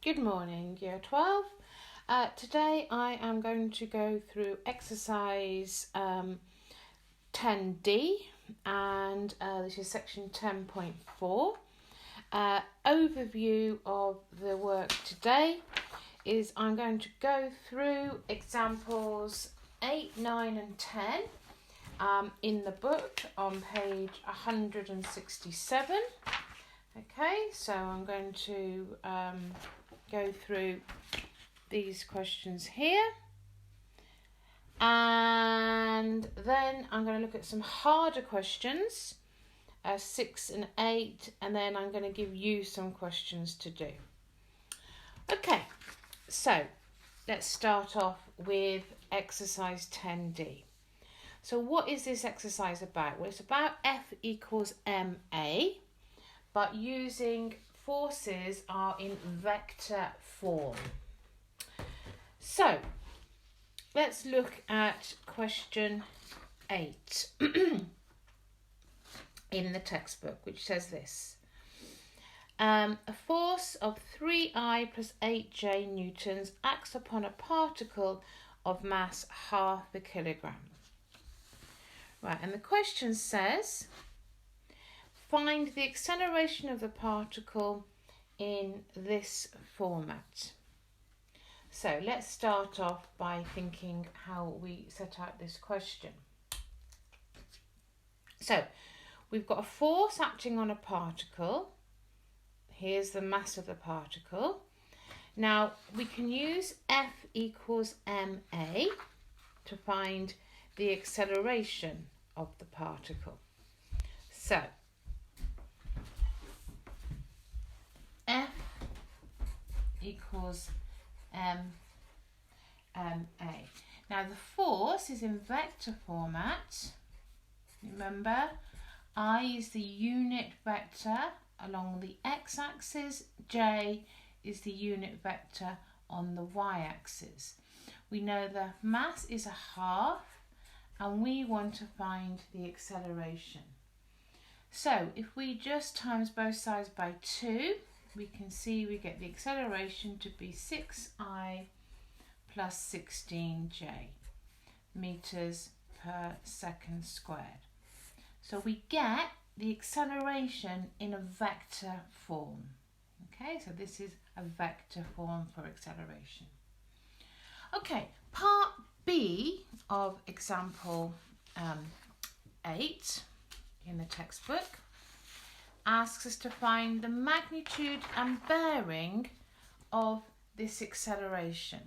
Good morning, Year 12. Today I am going to go through exercise 10D, and this is section 10.4. Overview of the work today is I'm going to go through examples 8, 9 and 10 in the book on page 167. Okay, so I'm going to go through these questions here, and then I'm going to look at some harder questions, 6 and 8, and then I'm going to give you some questions to do. Okay, so let's start off with exercise 10D. So what is this exercise about? Well, it's about F equals ma, but using forces are in vector form. So let's look at question 8 in the textbook, which says this. A force of 3I plus 8J newtons acts upon a particle of mass half a kilogram. Right, and the question says, find the acceleration of the particle in this format. So let's start off by thinking how we set out this question. So we've got a force acting on a particle. Here's the mass of the particle. Now we can use F equals ma to find the acceleration of the particle. So F equals ma. Now the force is in vector format. Remember, I is the unit vector along the x-axis, j is the unit vector on the y-axis. We know the mass is a half, and we want to find the acceleration. So if we just times both sides by 2, we can see we get the acceleration to be 6I plus 16J meters per second squared. So we get the acceleration in a vector form. Okay, so this is a vector form for acceleration. Okay, part B of example 8 in the textbook asks us to find the magnitude and bearing of this acceleration.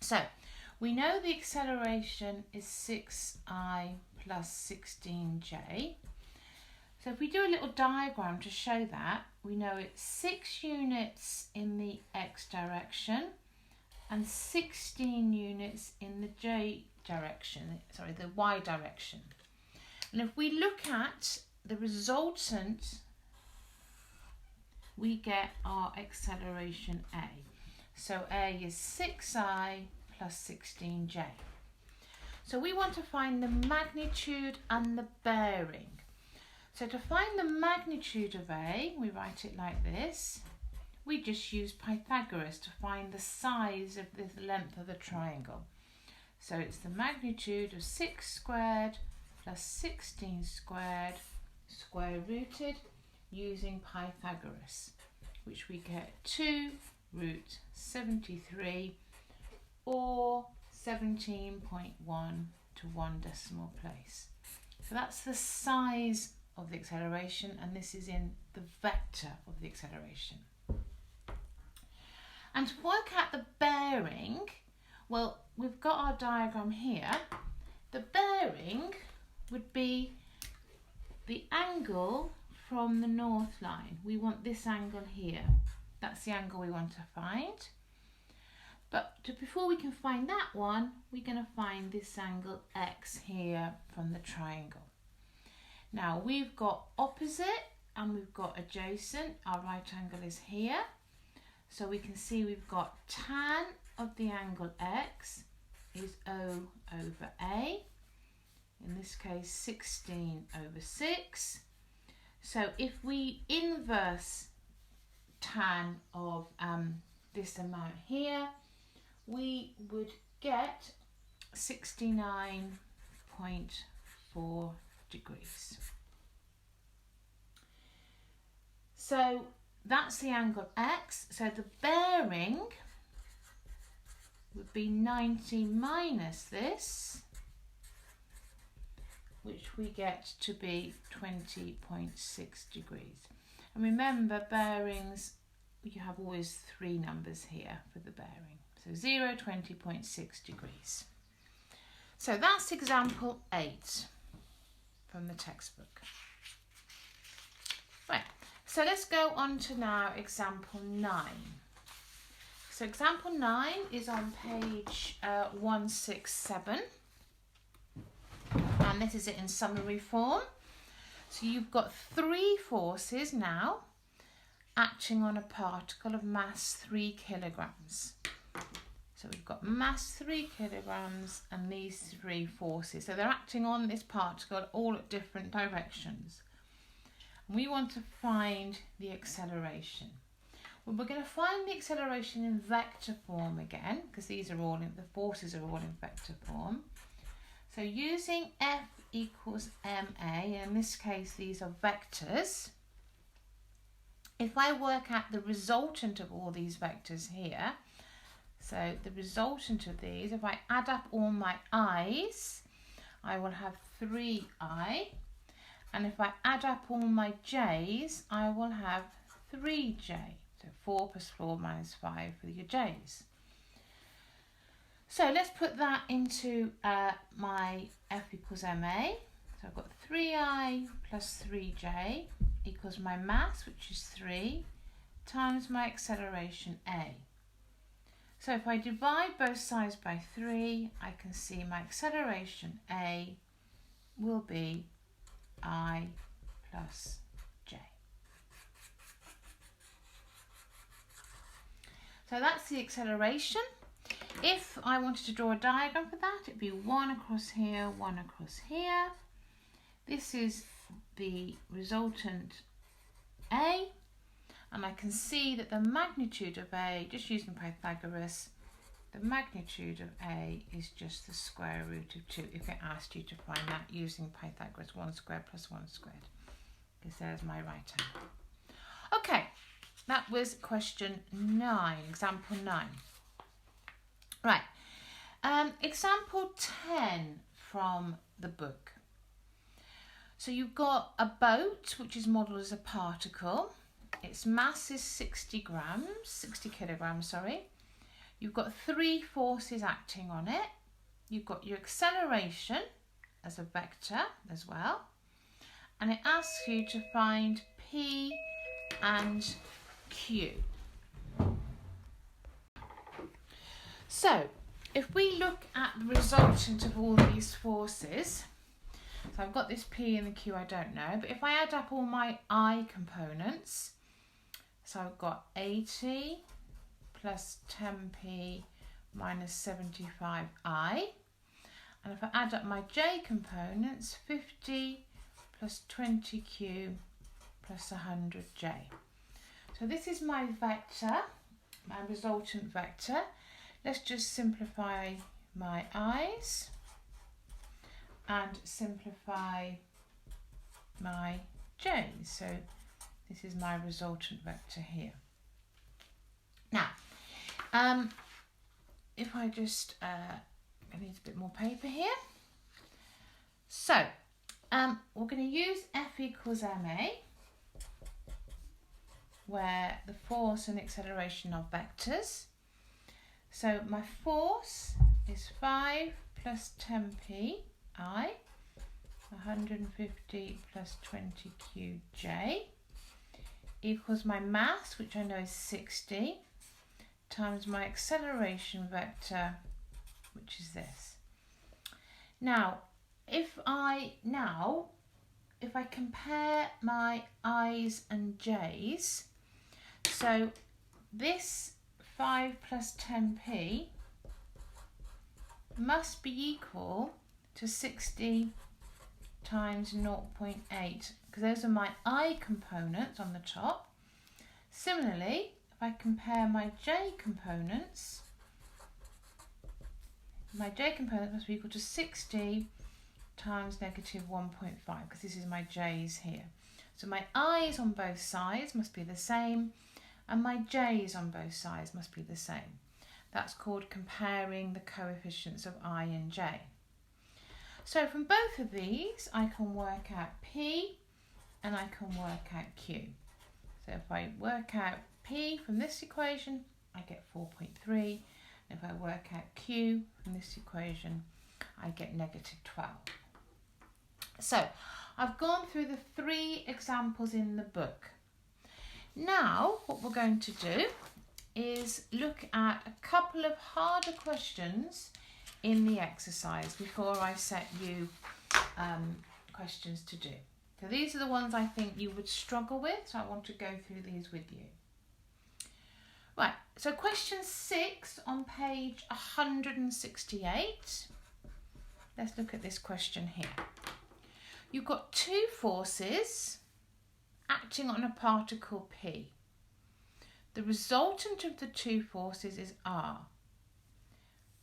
So we know the acceleration is 6I plus 16J. So if we do a little diagram to show that, we know it's 6 units in the x direction and 16 units in the the y direction. And if we look at the resultant, we get our acceleration A. So A is 6I plus 16J. So we want to find the magnitude and the bearing. So to find the magnitude of A, we write it like this. We just use Pythagoras to find the size of the length of the triangle. So it's the magnitude of 6 squared plus 16 squared square rooted using Pythagoras, which we get 2 root 73 or 17.1 to 1 decimal place. So that's the size of the acceleration, and this is in the vector of the acceleration. And to work out the bearing, well, we've got our diagram here. The bearing would be the angle from the north line. We want this angle here. That's the angle we want to find. But before we can find that one, we're going to find this angle x here from the triangle. Now we've got opposite and we've got adjacent. Our right angle is here. So we can see we've got tan of the angle x is O over A. In this case 16 over 6. So if we inverse tan of this amount here, we would get 69.4 degrees. So that's the angle X. So the bearing would be 90 minus this, which we get to be 20.6 degrees. And remember, bearings, you have always three numbers here for the bearing. So 0, 20.6 degrees. So that's example 8 from the textbook. Right, so let's go on to now example 9. So example 9 is on page 167. And this is it in summary form. So you've got three forces now acting on a particle of mass 3 kilograms. So we've got mass 3 kilograms and these three forces. So they're acting on this particle all at different directions. And we want to find the acceleration. Well, we're going to find the acceleration in vector form again, because these are all the forces are all in vector form. So using F equals ma, in this case these are vectors. If I work out the resultant of all these vectors here, so the resultant of these, if I add up all my i's, I will have 3i. And if I add up all my j's, I will have 3j. So 4 plus 4 minus 5 for your j's. So let's put that into my F equals ma. So I've got 3i plus 3j equals my mass, which is 3, times my acceleration a. So if I divide both sides by 3, I can see my acceleration a will be I plus j. So that's the acceleration. If I wanted to draw a diagram for that, it'd be 1 across here, 1 across here. This is the resultant A, and I can see that the magnitude of A, just using Pythagoras, the magnitude of A is just the square root of 2, if it asked you to find that using Pythagoras, 1 squared plus 1 squared, because there's my right hand. Okay, that was question 9, example 9. Right, example 10 from the book. So you've got a boat, which is modelled as a particle. Its mass is 60 kilograms, sorry. You've got three forces acting on it. You've got your acceleration as a vector as well. And it asks you to find P and Q. So, if we look at the resultant of all these forces, so I've got this P and the Q I don't know, but if I add up all my I components, so I've got 80 plus 10P minus 75I, and if I add up my J components, 50 plus 20Q plus 100J. So this is my vector, my resultant vector. Let's just simplify my i's and simplify my j's. So this is my resultant vector here. Now, if I just, I need a bit more paper here. So, we're going to use F equals ma, where the force and acceleration are vectors. So my force is 5 plus 10p I, 150 plus 20qj, equals my mass, which I know is 60, times my acceleration vector, which is this. Now, if I compare my i's and j's, so this 5 plus 10p must be equal to 60 times 0.8, because those are my I components on the top. Similarly, if I compare my j components must be equal to 60 times negative 1.5, because this is my j's here. So my i's on both sides must be the same, and my j's on both sides must be the same. That's called comparing the coefficients of I and j. So from both of these, I can work out P and I can work out Q. So if I work out P from this equation, I get 4.3. If I work out Q from this equation, I get negative 12. So I've gone through the 3 examples in the book. Now what we're going to do is look at a couple of harder questions in the exercise before I set you questions to do. So these are the ones I think you would struggle with, so I want to go through these with you. Right, so question 6 on page 168. Let's look at this question here. You've got 2 forces acting on a particle P. The resultant of the 2 forces is R.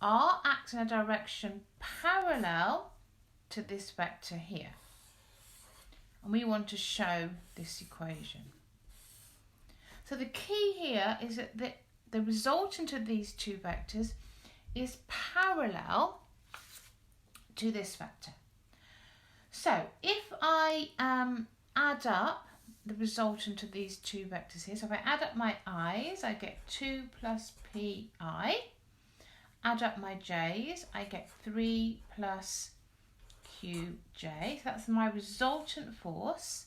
R acts in a direction parallel to this vector here. And we want to show this equation. So the key here is that the resultant of these 2 vectors is parallel to this vector. So if I add up the resultant of these 2 vectors here, so if I add up my i's, I get 2 plus pi. Add up my j's, I get 3 plus qj. So that's my resultant force.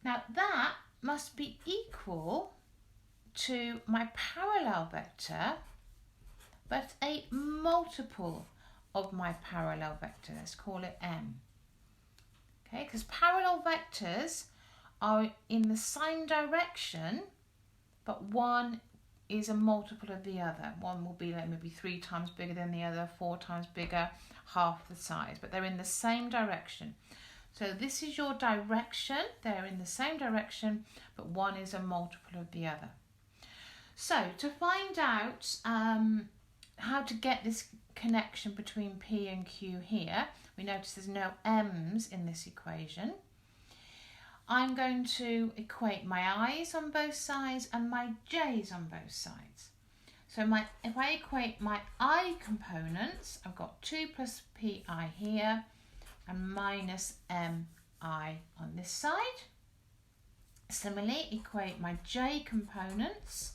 Now that must be equal to my parallel vector, but a multiple of my parallel vector. Let's call it m. Okay, because parallel vectors are in the same direction, but one is a multiple of the other. One will be like maybe 3 times bigger than the other, 4 times bigger, half the size, but they're in the same direction. So this is your direction. They're in the same direction, but one is a multiple of the other. So to find out how to get this connection between P and Q here, we notice there's no m's in this equation. I'm going to equate my i's on both sides and my j's on both sides. So if I equate my I components, I've got 2 plus pi here and minus mi on this side. Similarly, equate my j components.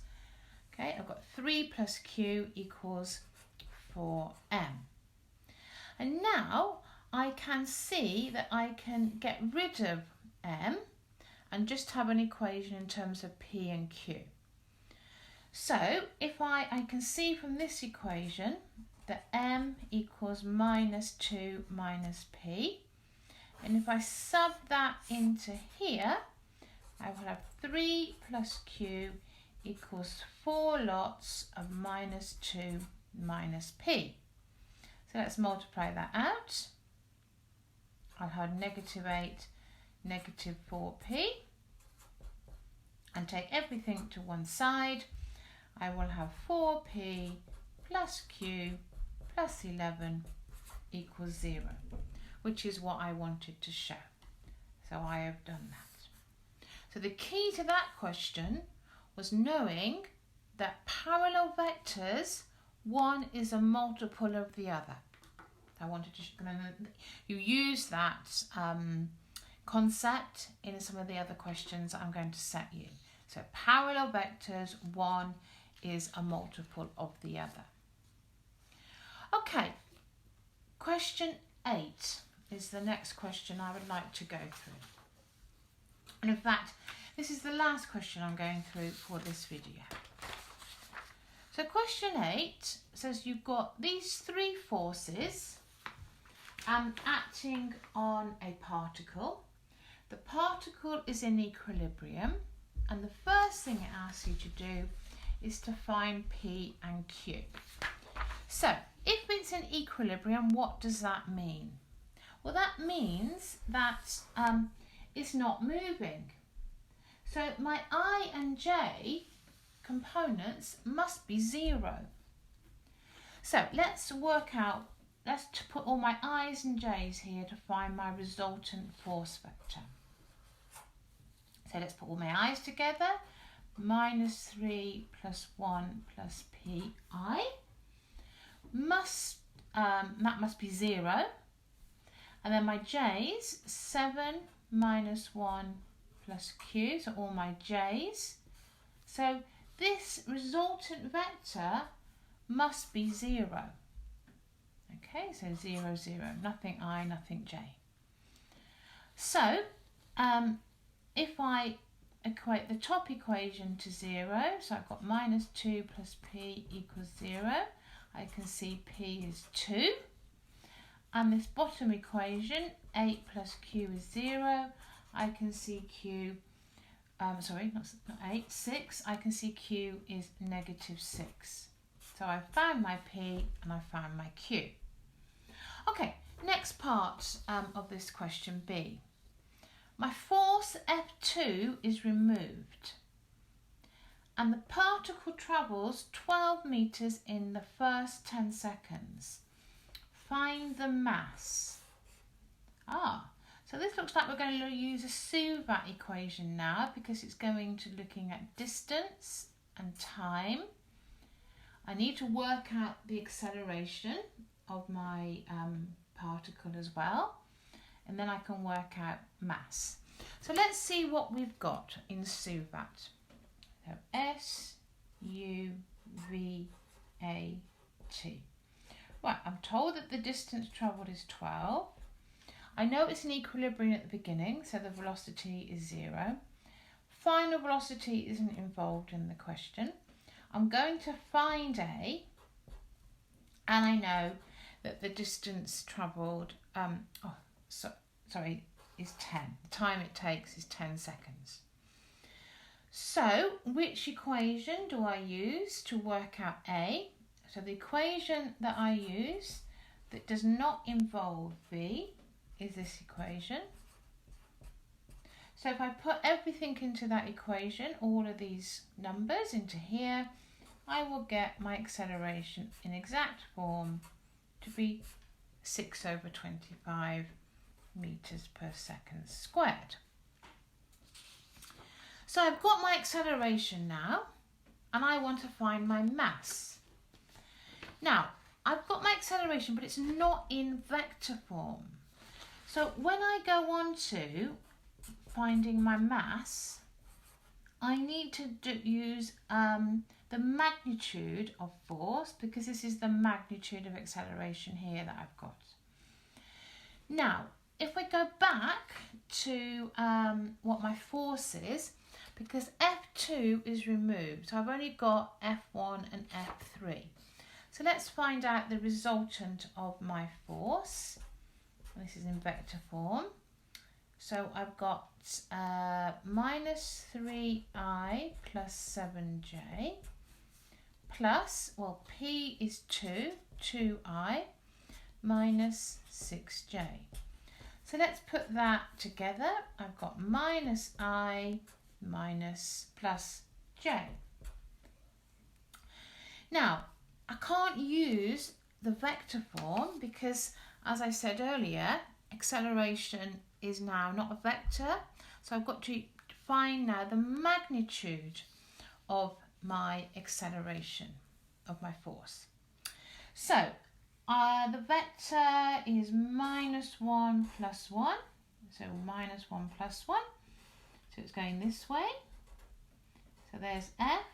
Okay, I've got 3 plus q equals 4m. And now I can see that I can get rid of m and just have an equation in terms of p and q. So if I can see from this equation that m equals minus 2 minus p, and if I sub that into here, I will have 3 plus q equals 4 lots of minus 2 minus p. So let's multiply that out. I'll have negative 8, negative 4p, and take everything to one side. I will have 4p plus q plus 11 equals 0, which is what I wanted to show. So I have done that. So the key to that question was knowing that parallel vectors, one is a multiple of the other. I wanted to you use that concept in some of the other questions I'm going to set you. So parallel vectors, one is a multiple of the other. Okay, question 8 is the next question I would like to go through. And in fact, this is the last question I'm going through for this video. So question 8 says you've got these 3 forces acting on a particle. The particle is in equilibrium, and the first thing it asks you to do is to find P and Q. So if it's in equilibrium, what does that mean? Well, that means that it's not moving. So my I and j components must be 0. So let's work out, let's put all my i's and j's here to find my resultant force vector. So let's put all my i's together. -3 plus 1 plus pi must that must be 0. And then my j's, 7 minus 1 plus q, so all my j's. So this resultant vector must be 0. Okay, so 0, 0, nothing I, nothing j. So if I equate the top equation to 0, so I've got -2 plus p equals 0, I can see p is 2. And this bottom equation, 8 plus q is 0, I can see q, sorry, not 8, 6, I can see q is -6. So I found my p and I found my q. Okay, next part of this question B. My force F2 is removed and the particle travels 12 meters in the first 10 seconds. Find the mass. So this looks like we're going to use a Suvat equation now because it's going to looking at distance and time. I need to work out the acceleration of my particle as well, and then I can work out mass. So let's see what we've got in Suvat. So S-U-V-A-T. Right, I'm told that the distance travelled is 12. I know it's in equilibrium at the beginning, so the velocity is 0. Final velocity isn't involved in the question. I'm going to find A, and I know that the distance travelled, is 10. The time it takes is 10 seconds. So, which equation do I use to work out A? So the equation that I use that does not involve V is this equation. So if I put everything into that equation, all of these numbers into here, I will get my acceleration in exact form to be 6/25 meters per second squared. So I've got my acceleration now, and I want to find my mass. Now, I've got my acceleration, but it's not in vector form. So when I go on to finding my mass, I need to use the magnitude of force, because this is the magnitude of acceleration here that I've got. Now, if we go back to what my force is, because F2 is removed, so I've only got F1 and F3. So let's find out the resultant of my force. This is in vector form. So I've got -3i plus 7j plus, well, p is 2i minus 6j. So let's put that together. I've got -i minus plus j. Now, I can't use the vector form because, as I said earlier, acceleration is now not a vector. So I've got to find now the magnitude of my acceleration of my force. So the vector is -1 plus 1. So -1 plus 1. So it's going this way. So there's F.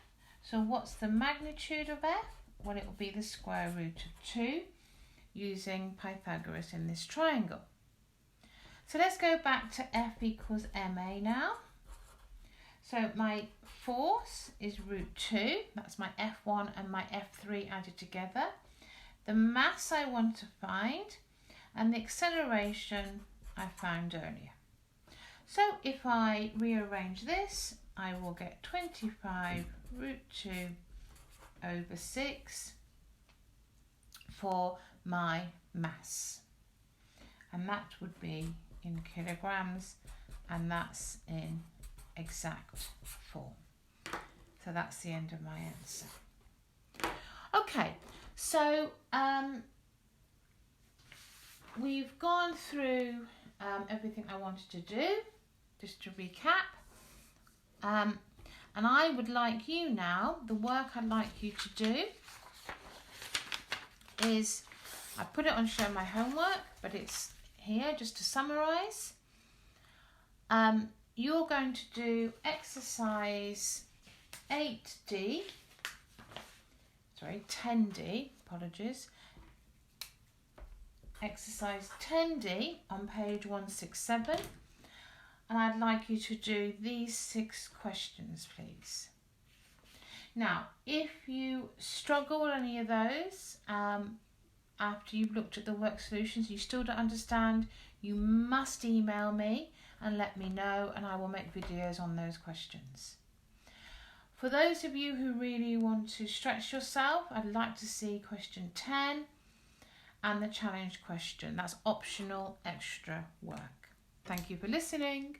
So what's the magnitude of F? Well, it will be the square root of 2 using Pythagoras in this triangle. So let's go back to F equals ma now. So my force is √2. That's my F1 and my F3 added together. The mass I want to find, and the acceleration I found earlier. So if I rearrange this, I will get 25 √2 over 6 for my mass. And that would be in kilograms, and that's in exact form. So that's the end of my answer. Okay, so we've gone through everything I wanted to do, just to recap. And I would like you now, the work I'd like you to do is, I put it on Show My Homework, but it's here just to summarise. You're going to do exercise 10D, apologies. Exercise 10D on page 167. And I'd like you to do these 6 questions, please. Now, if you struggle with any of those, after you've looked at the work solutions, you still don't understand, you must email me and let me know, and I will make videos on those questions. For those of you who really want to stretch yourself, I'd like to see question 10 and the challenge question. That's optional extra work. Thank you for listening.